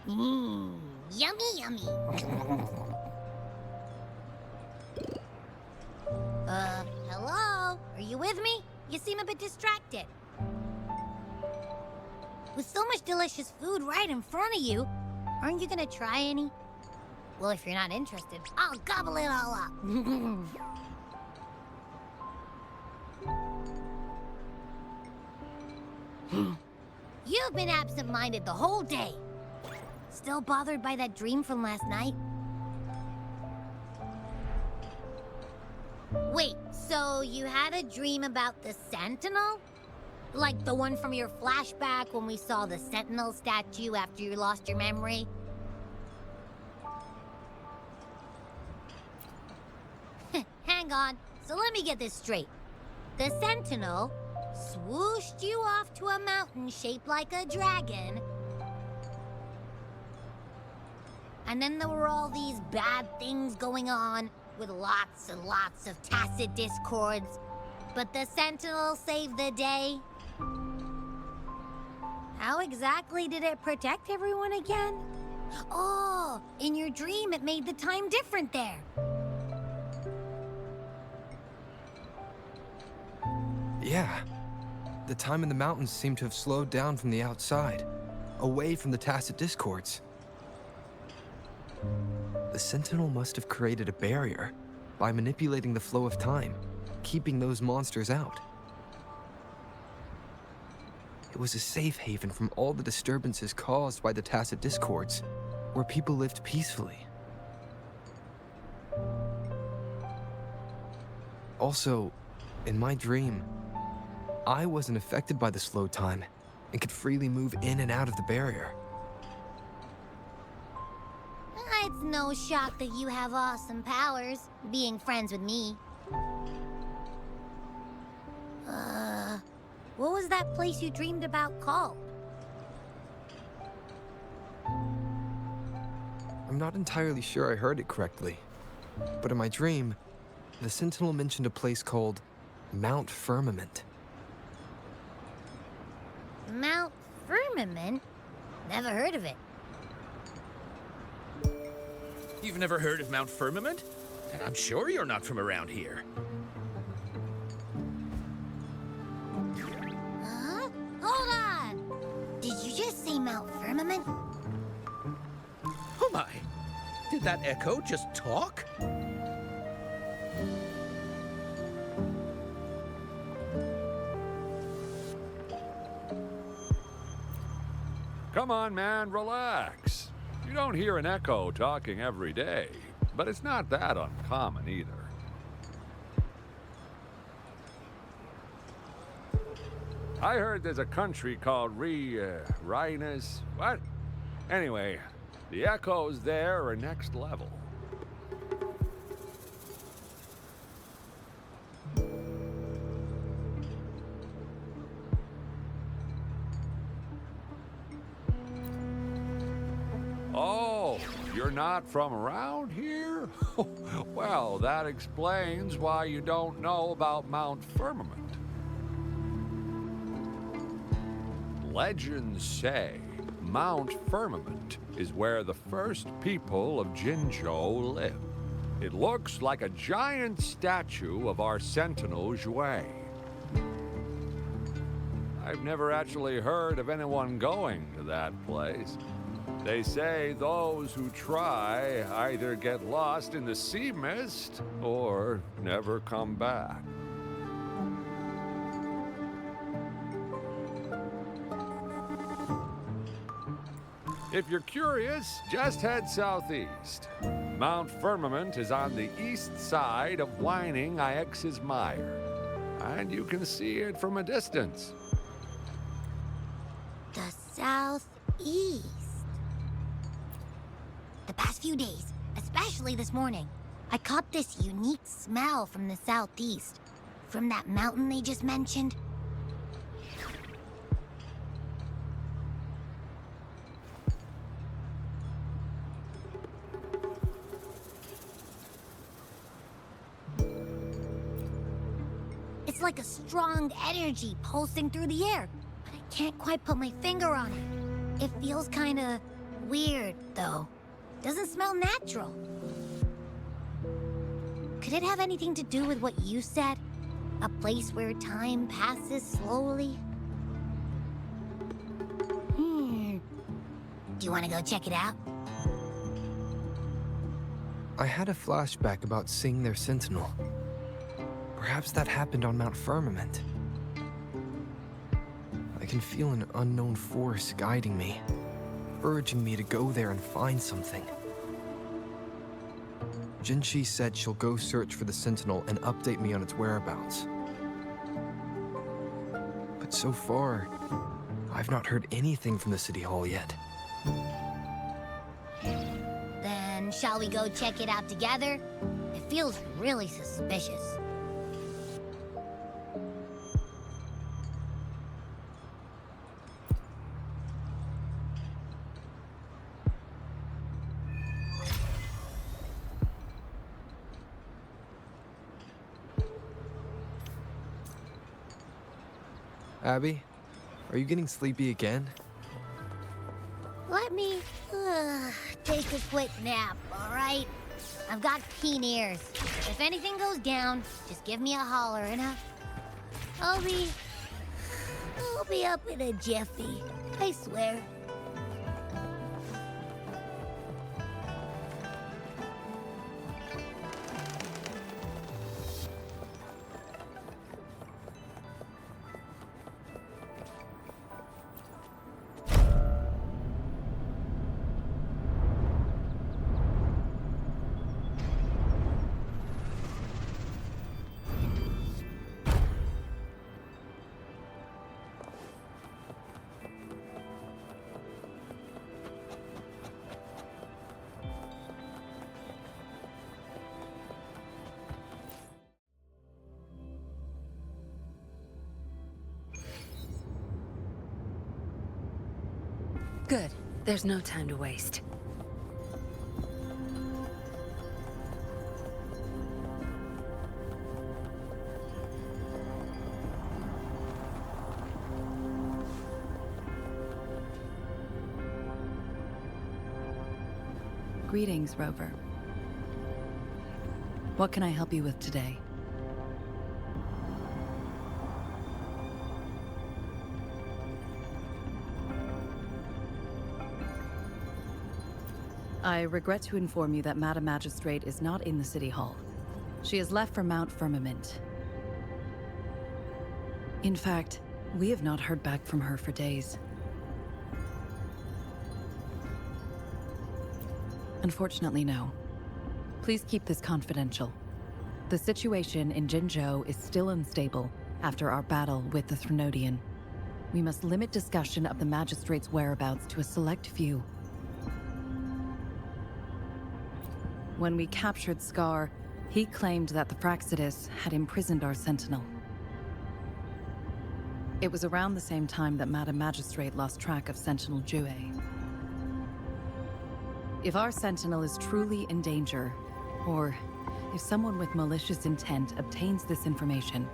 Yummy, yummy. Hello? Are you with me? You seem a bit distracted. With so much delicious food right in front of you, aren't you gonna try any? Well, if you're not interested, I'll gobble it all up. You've been absent-minded the whole day. Still bothered by that dream from last night? Wait, so you had a dream about the Sentinel? Like the one from your flashback when we saw the Sentinel statue after you lost your memory? Hang on, so let me get this straight. The Sentinel swooshed you off to a mountain shaped like a dragon, and then there were all these bad things going on with lots and lots of tacit discords, but the Sentinel saved the day. How exactly did it protect everyone again? Oh, in your dream it made the time different there. Yeah. The time in the mountains seemed to have slowed down from the outside, away from the tacit discords. The Sentinel must have created a barrier by manipulating the flow of time, keeping those monsters out. It was a safe haven from all the disturbances caused by the tacit discords, where people lived peacefully. Also, in my dream, I wasn't affected by the slow time and could freely move in and out of the barrier. It's no shock that you have awesome powers, being friends with me. What was that place you dreamed about called? I'm not entirely sure I heard it correctly, but in my dream, the Sentinel mentioned a place called Mount Firmament. Mount Firmament? Never heard of it. You've never heard of Mount Firmament? Then I'm sure you're not from around here. Huh? Hold on! Did you just say Mount Firmament? Oh my! Did that echo just talk? Come on, man, relax. You don't hear an echo talking every day, but it's not that uncommon either. I heard there's a country called Ryzen. What? Anyway, the echoes there are next level. Oh, you're not from around here? Well, that explains why you don't know about Mount Firmament. Legends say Mount Firmament is where the first people of Jinzhou lived. It looks like a giant statue of our Sentinel Zhui. I've never actually heard of anyone going to that place. They say those who try either get lost in the sea mist or never come back. If you're curious, just head southeast. Mount Firmament is on the east side of whining Ix's Mire, and you can see it from a distance. The southeast. The past few days, especially this morning, I caught this unique smell from the southeast. From that mountain they just mentioned. It's like a strong energy pulsing through the air, but I can't quite put my finger on it. It feels kinda weird, though. Doesn't smell natural. Could it have anything to do with what you said? A place where time passes slowly? Do you want to go check it out? I had a flashback about seeing their sentinel. Perhaps that happened on Mount Firmament. I can feel an unknown force guiding me, urging me to go there and find something. Jinchi said she'll go search for the sentinel and update me on its whereabouts. But so far, I've not heard anything from the City Hall yet. Then shall we go check it out together? It feels really suspicious. Abby, are you getting sleepy again? Let me take a quick nap, all right? I've got keen ears. If anything goes down, just give me a holler and I'll be up in a jiffy. I swear. Good. There's no time to waste. Greetings, Rover. What can I help you with today? I regret to inform you that Madam Magistrate is not in the City Hall. She has left for Mount Firmament. In fact, we have not heard back from her for days. Unfortunately, no. Please keep this confidential. The situation in Jinzhou is still unstable after our battle with the Threnodian. We must limit discussion of the Magistrate's whereabouts to a select few. When we captured Scar, he claimed that the Fraxidus had imprisoned our Sentinel. It was around the same time that Madam Magistrate lost track of Sentinel Jue. If our Sentinel is truly in danger, or if someone with malicious intent obtains this information,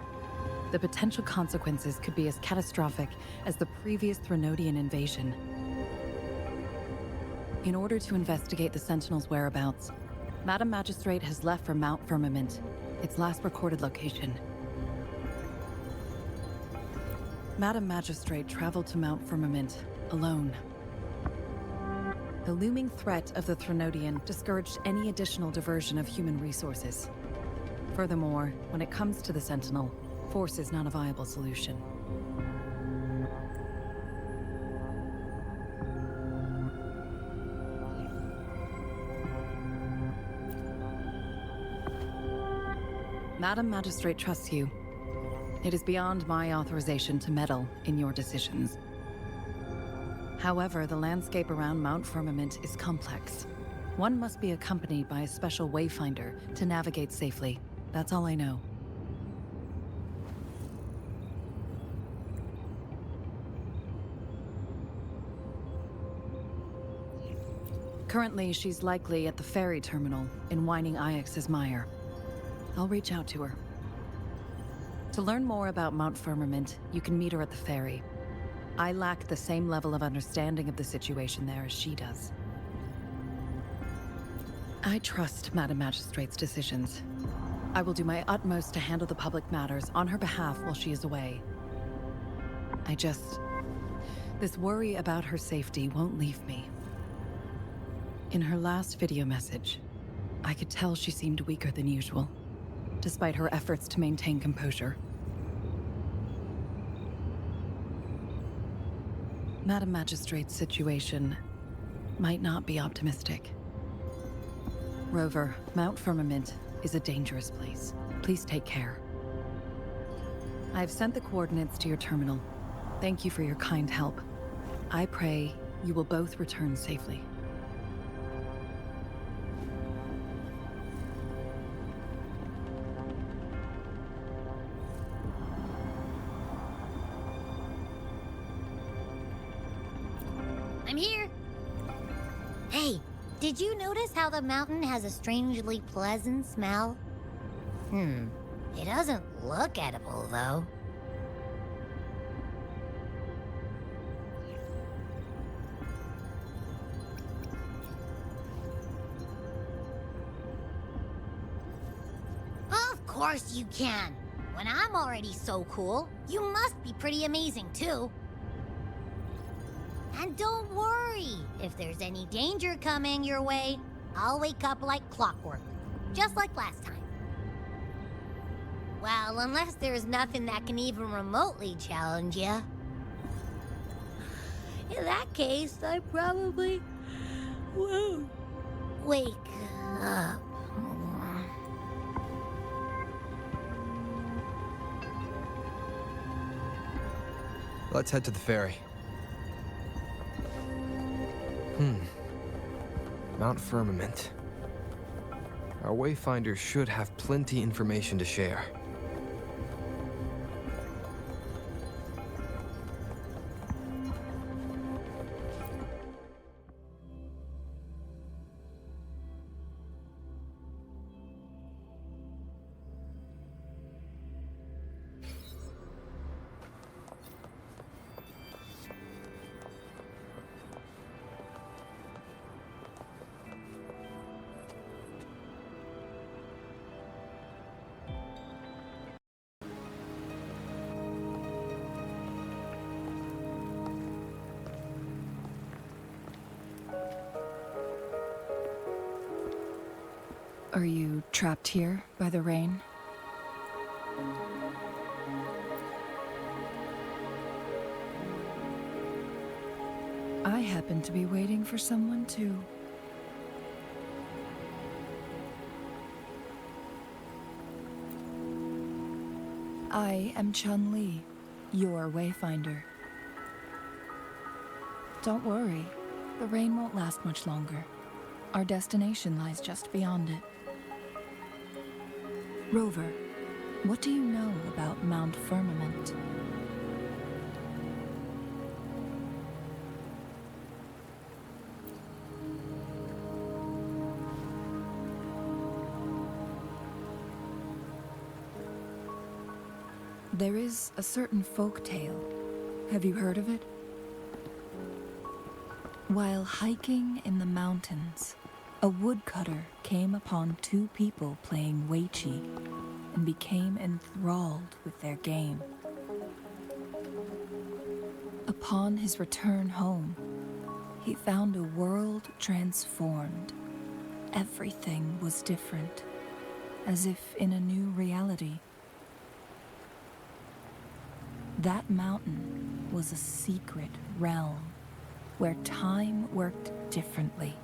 the potential consequences could be as catastrophic as the previous Threnodian invasion. In order to investigate the Sentinel's whereabouts, Madam Magistrate has left for Mount Firmament, its last recorded location. Madam Magistrate traveled to Mount Firmament alone. The looming threat of the Threnodian discouraged any additional diversion of human resources. Furthermore, when it comes to the Sentinel, force is not a viable solution. Madam Magistrate trusts you. It is beyond my authorization to meddle in your decisions. However, the landscape around Mount Firmament is complex. One must be accompanied by a special wayfinder to navigate safely. That's all I know. Currently, she's likely at the ferry terminal in Wuthering IX's Mire. I'll reach out to her. To learn more about Mount Firmament, you can meet her at the ferry. I lack the same level of understanding of the situation there as she does. I trust Madam Magistrate's decisions. I will do my utmost to handle the public matters on her behalf while she is away. This worry about her safety won't leave me. In her last video message, I could tell she seemed weaker than usual, despite her efforts to maintain composure. Madam Magistrate's situation might not be optimistic. Rover, Mount Firmament is a dangerous place. Please take care. I've sent the coordinates to your terminal. Thank you for your kind help. I pray you will both return safely. I'm here. Hey, did you notice how the mountain has a strangely pleasant smell? It doesn't look edible, though. Of course you can. When I'm already so cool, you must be pretty amazing, too. And don't worry, if there's any danger coming your way, I'll wake up like clockwork, just like last time. Well, unless there's nothing that can even remotely challenge you. In that case, I probably won't wake up. Let's head to the ferry. Mount Firmament. Our Wayfinder should have plenty information to share. Are you trapped here by the rain? I happen to be waiting for someone too. I am Chun-Li, your Wayfinder. Don't worry, the rain won't last much longer. Our destination lies just beyond it. Rover, what do you know about Mount Firmament? There is a certain folk tale. Have you heard of it? While hiking in the mountains, a woodcutter came upon two people playing Weiqi and became enthralled with their game. Upon his return home, he found a world transformed. Everything was different, as if in a new reality. That mountain was a secret realm where time worked differently.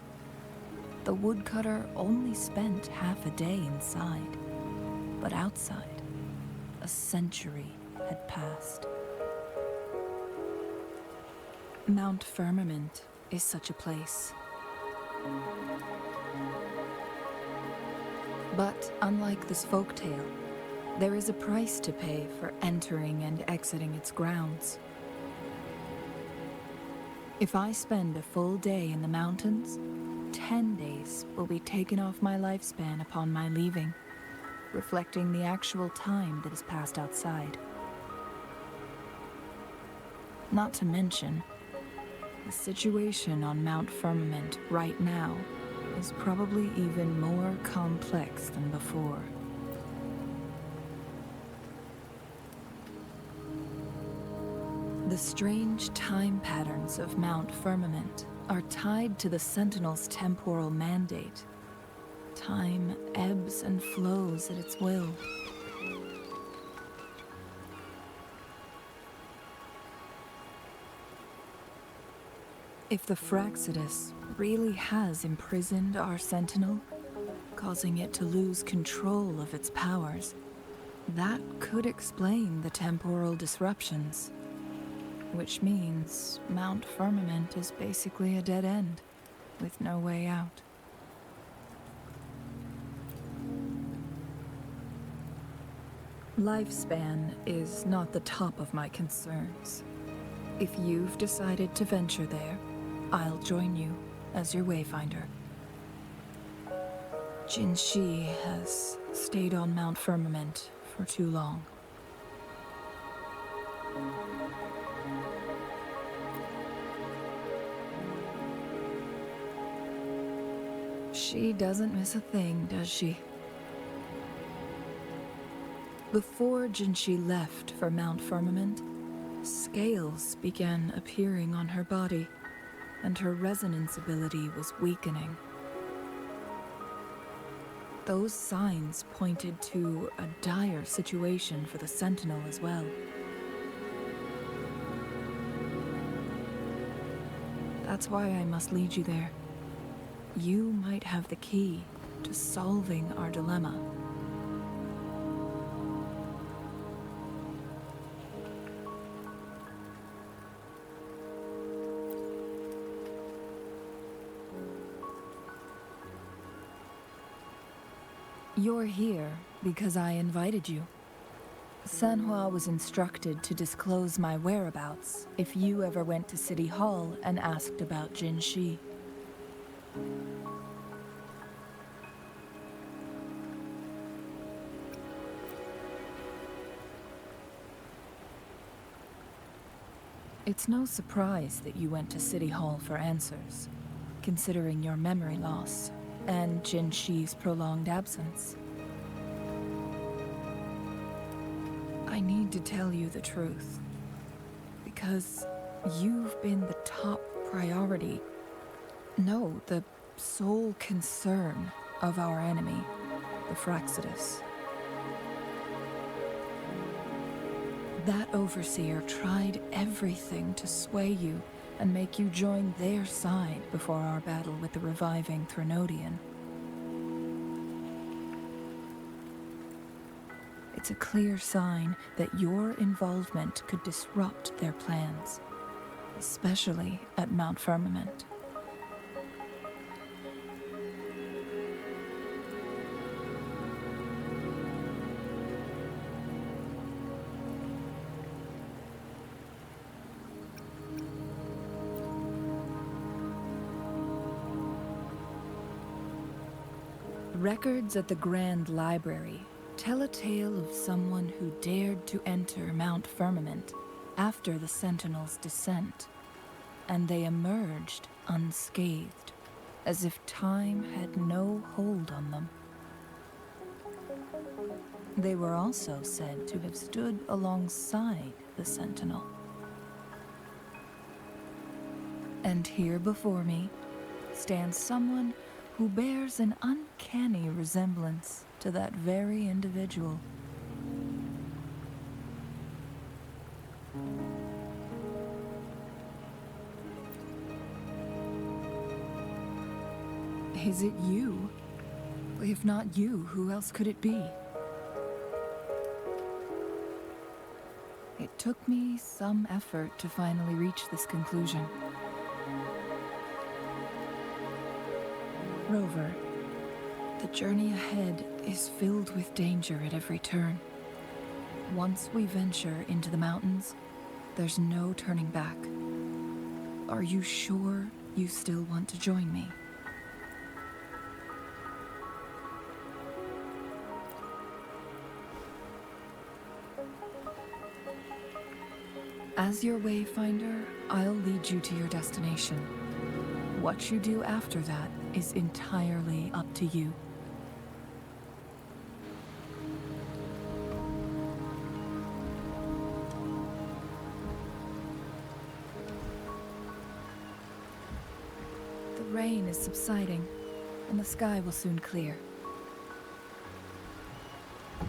The woodcutter only spent half a day inside, but outside, a century had passed. Mount Firmament is such a place. But unlike this folktale, there is a price to pay for entering and exiting its grounds. If I spend a full day in the mountains, 10 days will be taken off my lifespan upon my leaving, reflecting the actual time that is passed outside. Not to mention, the situation on Mount Firmament right now is probably even more complex than before. The strange time patterns of Mount Firmament are tied to the Sentinel's temporal mandate. Time ebbs and flows at its will. If the Fraxidus really has imprisoned our Sentinel, causing it to lose control of its powers, that could explain the temporal disruptions. Which means Mount Firmament is basically a dead end, with no way out. Lifespan is not the top of my concerns. If you've decided to venture there, I'll join you as your wayfinder. Jinshi has stayed on Mount Firmament for too long. She doesn't miss a thing, does she? Before Jinshi left for Mount Firmament, scales began appearing on her body, and her resonance ability was weakening. Those signs pointed to a dire situation for the Sentinel as well. That's why I must lead you there. You might have the key to solving our dilemma. You're here because I invited you. Sanhua was instructed to disclose my whereabouts if you ever went to City Hall and asked about Jinshi. It's no surprise that you went to City Hall for answers, considering your memory loss and Jinshi's prolonged absence. I need to tell you the truth, because you've been the top priority, no, the sole concern of our enemy, the Fraxidus. That overseer tried everything to sway you and make you join their side before our battle with the reviving Threnodian. It's a clear sign that your involvement could disrupt their plans, especially at Mount Firmament. Records at the Grand Library tell a tale of someone who dared to enter Mount Firmament after the Sentinel's descent, and they emerged unscathed, as if time had no hold on them. They were also said to have stood alongside the Sentinel. And here before me stands someone who bears an uncanny resemblance to that very individual. Is it you? If not you, who else could it be? It took me some effort to finally reach this conclusion. Rover, the journey ahead is filled with danger at every turn. Once we venture into the mountains, there's no turning back. Are you sure you still want to join me? As your wayfinder, I'll lead you to your destination. What you do after that is entirely up to you. The rain is subsiding, and the sky will soon clear.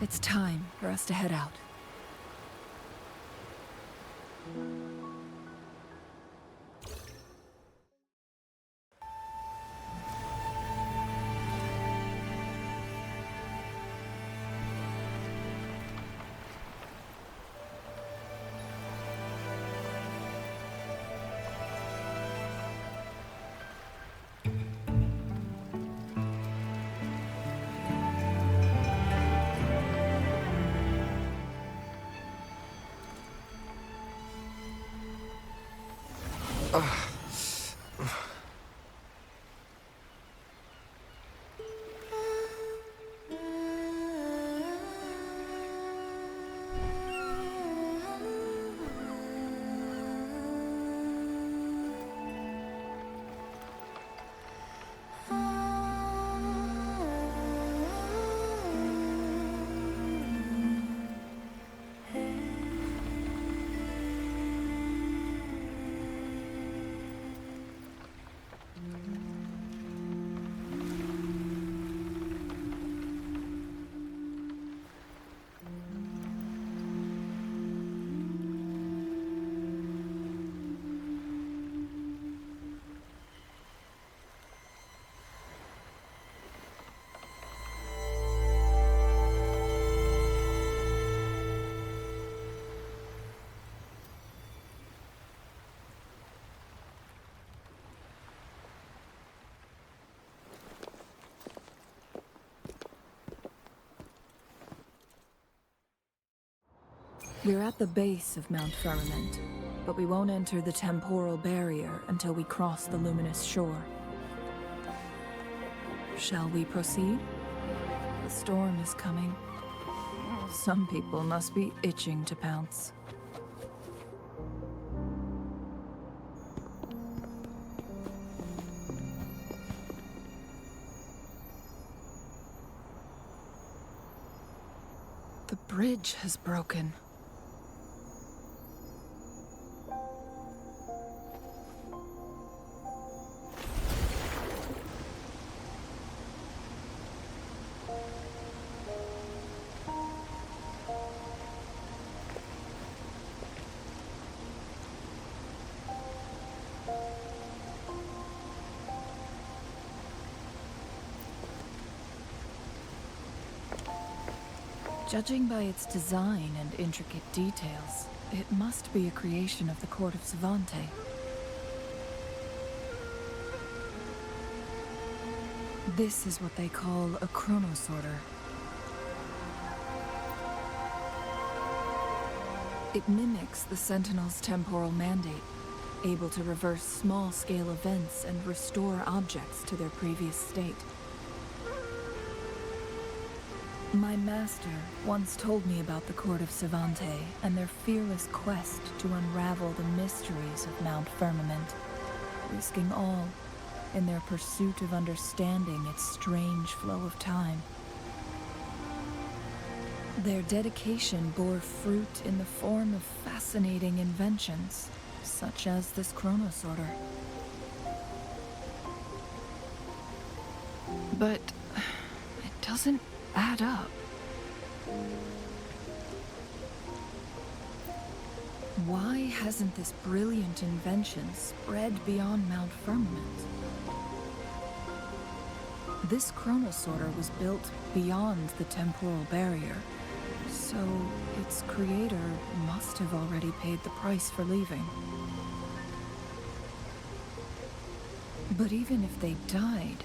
It's time for us to head out. We're at the base of Mount Firmament, but we won't enter the temporal barrier until we cross the luminous shore. Shall we proceed? The storm is coming. Some people must be itching to pounce. The bridge has broken. Judging by its design and intricate details, it must be a creation of the court of Savante. This is what they call a chronosorter. It mimics the Sentinel's temporal mandate, able to reverse small-scale events and restore objects to their previous state. My master once told me about the Court of Savante and their fearless quest to unravel the mysteries of Mount Firmament, risking all in their pursuit of understanding its strange flow of time. Their dedication bore fruit in the form of fascinating inventions, such as this chronosorter. But it doesn't add up. Why hasn't this brilliant invention spread beyond Mount Firmament? This chronosorter was built beyond the temporal barrier, so its creator must have already paid the price for leaving. But even if they died,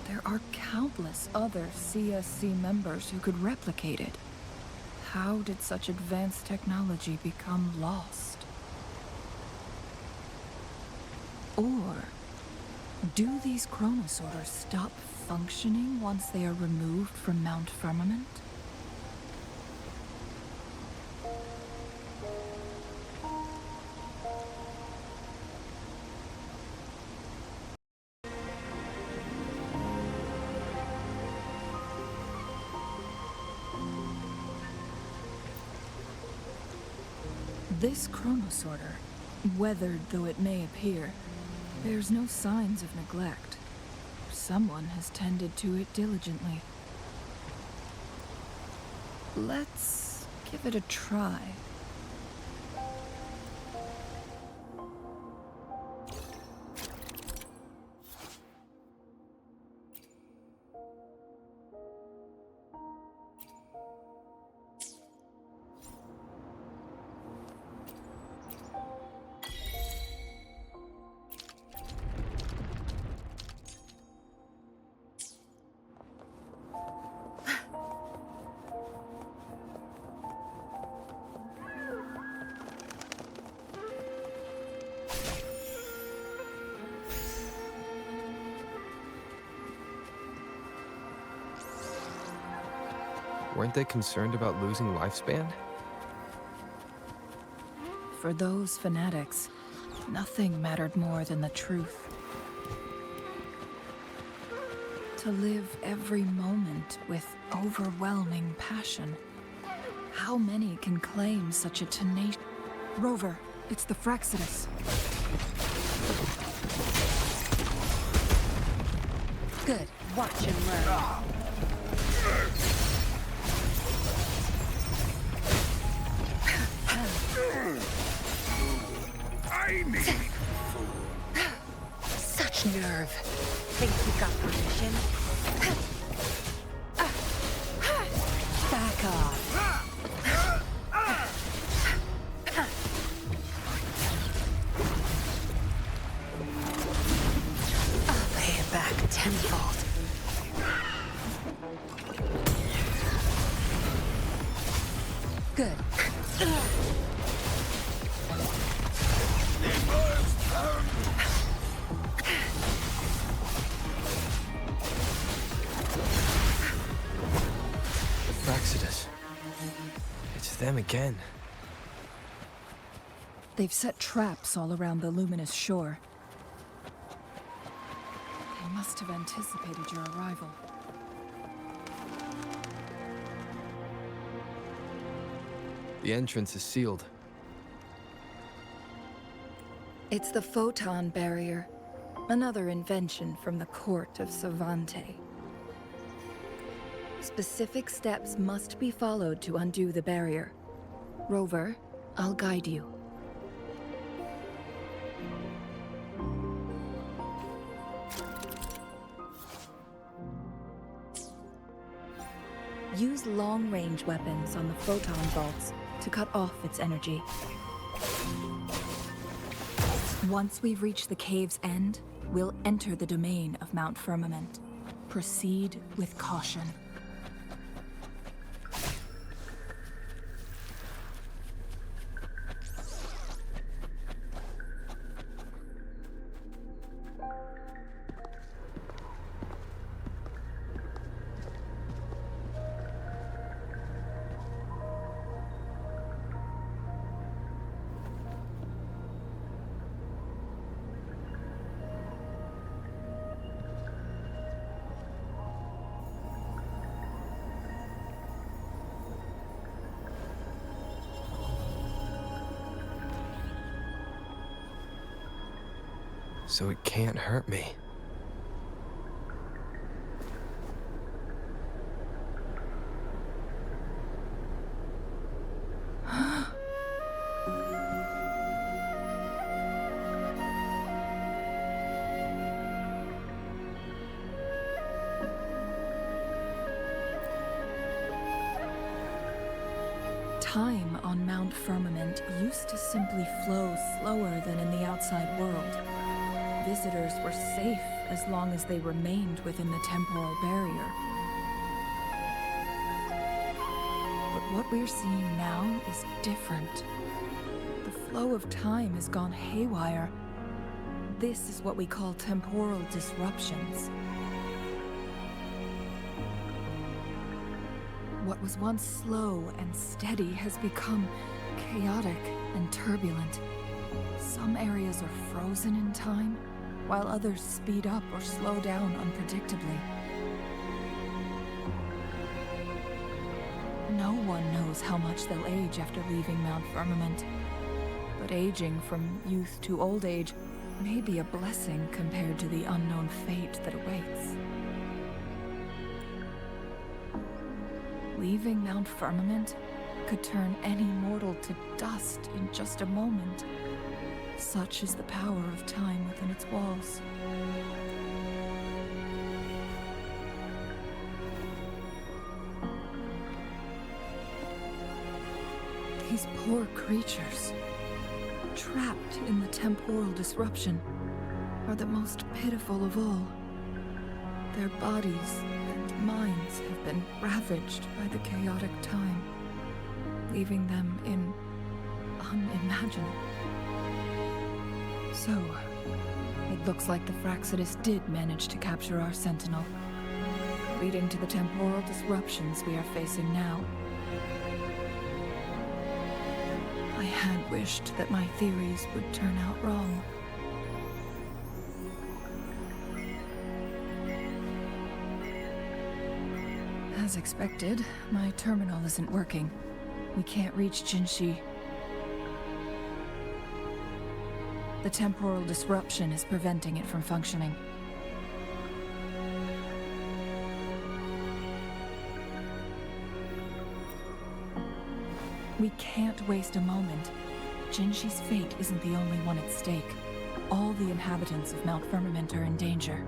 there are countless other CSC members who could replicate it. How did such advanced technology become lost? Or do these chronosorters stop functioning once they are removed from Mount Firmament? This chronosorter, weathered though it may appear, bears no signs of neglect. Someone has tended to it diligently. Let's give it a try. Weren't they concerned about losing lifespan? For those fanatics, nothing mattered more than the truth. To live every moment with overwhelming passion. How many can claim such a tenacious... Rover, it's the Fraxidus. Good. Watch and learn. I need Such nerve. Think you got permission? Back off. I'll pay it back tenfold. Good. Fraxidus. It's them again. They've set traps all around the luminous shore. They must have anticipated your arrival. The entrance is sealed. It's the photon barrier, another invention from the court of Savante. Specific steps must be followed to undo the barrier. Rover, I'll guide you. Use long-range weapons on the photon vaults to cut off its energy. Once we've reached the cave's end, we'll enter the domain of Mount Firmament. Proceed with caution. So it can't hurt me. Time on Mount Firmament used to simply flow slower than in the outside world. Visitors were safe as long as they remained within the temporal barrier. But what we're seeing now is different. The flow of time has gone haywire. This is what we call temporal disruptions. What was once slow and steady has become chaotic and turbulent. Some areas are frozen in time, while others speed up or slow down unpredictably. No one knows how much they'll age after leaving Mount Firmament. But aging from youth to old age may be a blessing compared to the unknown fate that awaits. Leaving Mount Firmament could turn any mortal to dust in just a moment. Such is the power of time within its walls. These poor creatures, trapped in the temporal disruption, are the most pitiful of all. Their bodies and minds have been ravaged by the chaotic time, leaving them in unimaginable. So, it looks like the Fraxidus did manage to capture our Sentinel, leading to the temporal disruptions we are facing now. I had wished that my theories would turn out wrong. As expected, my terminal isn't working. We can't reach Jinshi. The temporal disruption is preventing it from functioning. We can't waste a moment. Jinshi's fate isn't the only one at stake. All the inhabitants of Mount Firmament are in danger.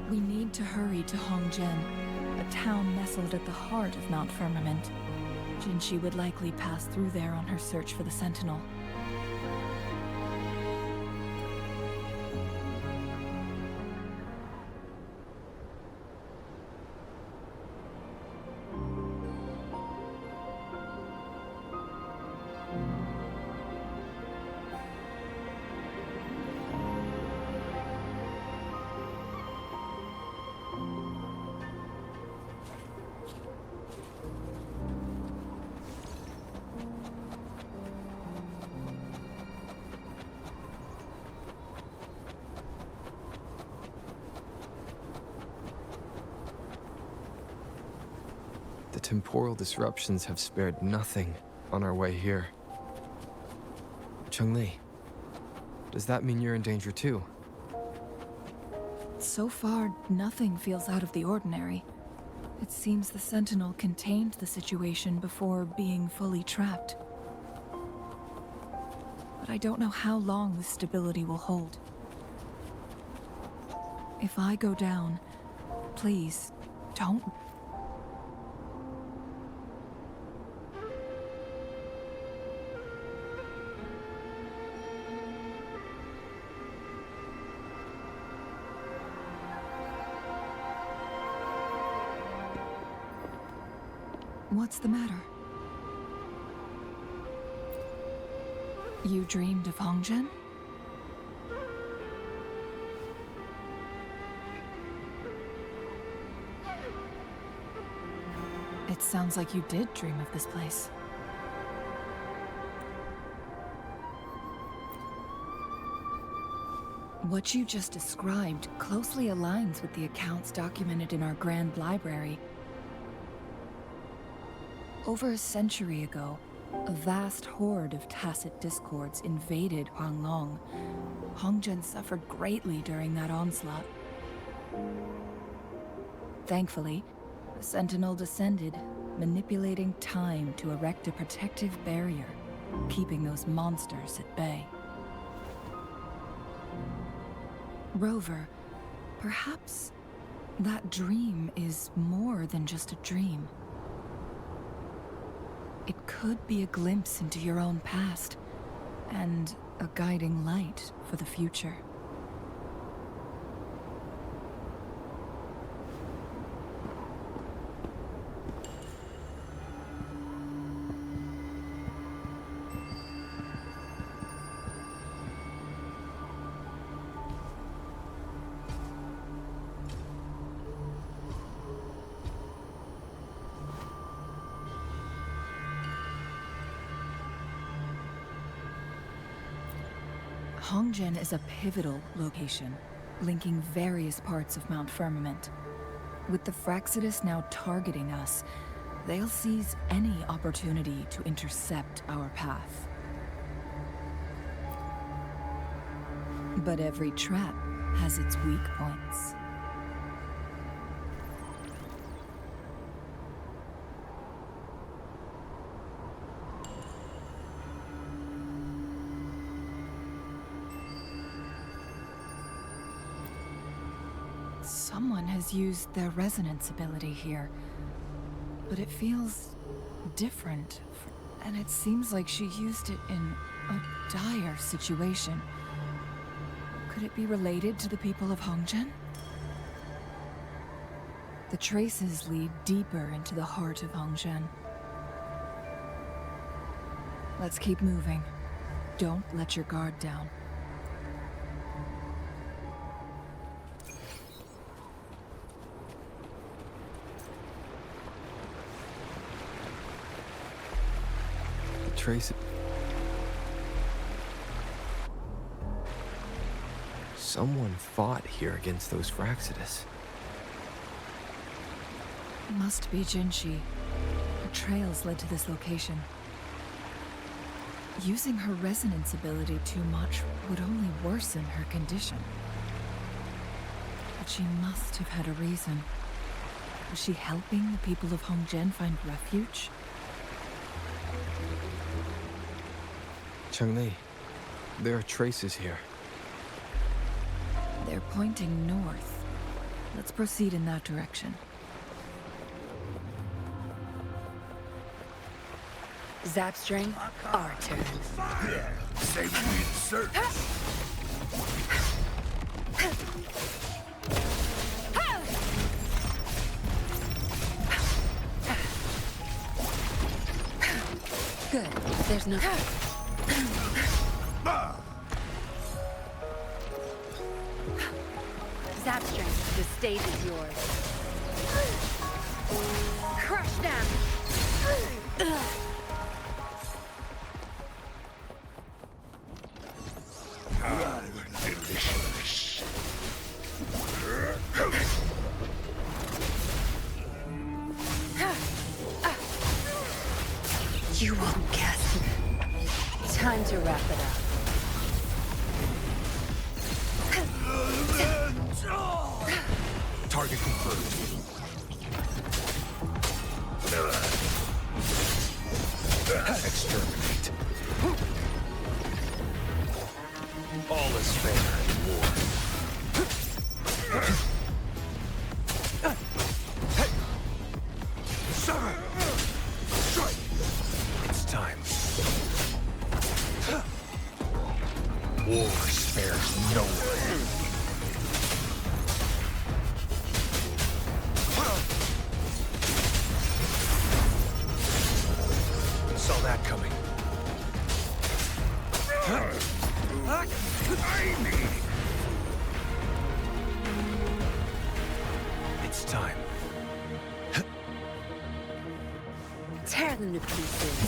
We need to hurry to Hongjian, a town nestled at the heart of Mount Firmament. Jinshi would likely pass through there on her search for the Sentinel. The temporal disruptions have spared nothing on our way here. Chengli, does that mean you're in danger too? So far, nothing feels out of the ordinary. It seems the Sentinel contained the situation before being fully trapped. But I don't know how long this stability will hold. If I go down, please, don't. What's the matter? You dreamed of Hongjian? It sounds like you did dream of this place. What you just described closely aligns with the accounts documented in our Grand Library. Over a century ago, a vast horde of tacit discords invaded Huanglong. Hongjian suffered greatly during that onslaught. Thankfully, the Sentinel descended, manipulating time to erect a protective barrier, keeping those monsters at bay. Rover, perhaps that dream is more than just a dream. It could be a glimpse into your own past, and a guiding light for the future. Hongjian is a pivotal location, linking various parts of Mount Firmament. With the Fraxidus now targeting us, They'll seize any opportunity to intercept our path. But every trap has its weak points. Someone has used their resonance ability here, but it feels different, and it seems like she used it in a dire situation. Could it be related to the people of Hongzhen? The traces lead deeper into the heart of Hongzhen. Let's keep moving. Don't let your guard down. Tracy. Someone fought here against those Fraxidus. Must be Jinshi. Her trails led to this location. Using her resonance ability too much would only worsen her condition. But she must have had a reason. Was she helping the people of Hongzhen find refuge? Cheng-Li, there are traces here. They're pointing north. Let's proceed in that direction. Zapstring, our turn. Save me in search. Good. There's no... Zapstring, the stage is yours. Crush them! Delicious. You won't guess. Time to wrap it up. Target confirmed. Exterminate. All is fair in war. Strike! It's time. War spares no one. Saw that coming. It's time. Tear them to pieces.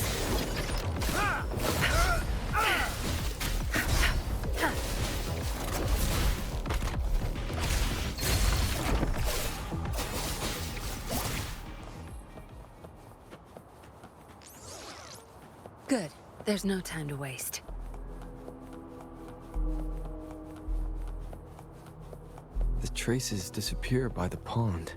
Good. There's no time to waste. The traces disappear by the pond.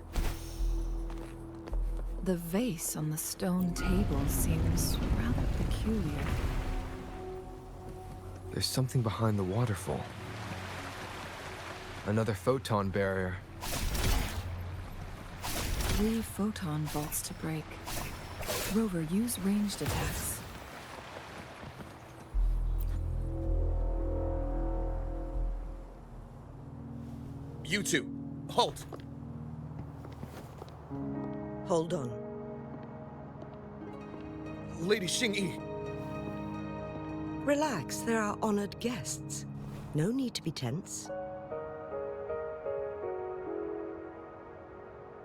The vase on the stone table seems rather peculiar. There's something behind the waterfall. Another photon barrier. 3 photon bolts to break. Rover, use ranged attacks. You two, halt! Hold on. Lady Xing-Yi. Relax, there are honored guests. No need to be tense.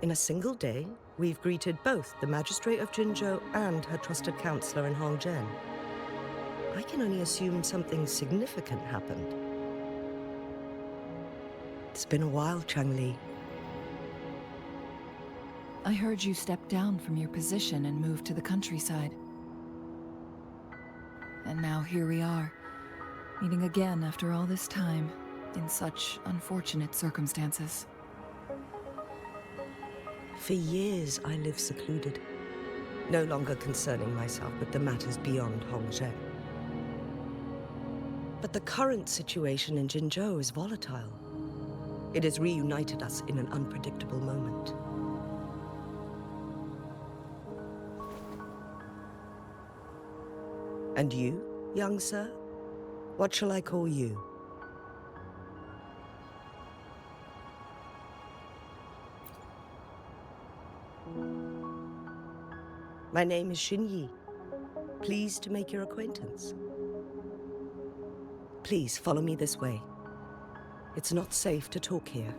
In a single day, we've greeted both the Magistrate of Jinzhou and her trusted counselor in Hongzhen. I can only assume something significant happened. It's been a while, Cheng-Li. I heard you stepped down from your position and moved to the countryside. And now here we are, meeting again after all this time, in such unfortunate circumstances. For years, I lived secluded, no longer concerning myself with the matters beyond Hongzhen. But the current situation in Jinzhou is volatile. It has reunited us in an unpredictable moment. And you, young sir? What shall I call you? My name is Xinyi. Pleased to make your acquaintance. Please follow me this way. It's not safe to talk here.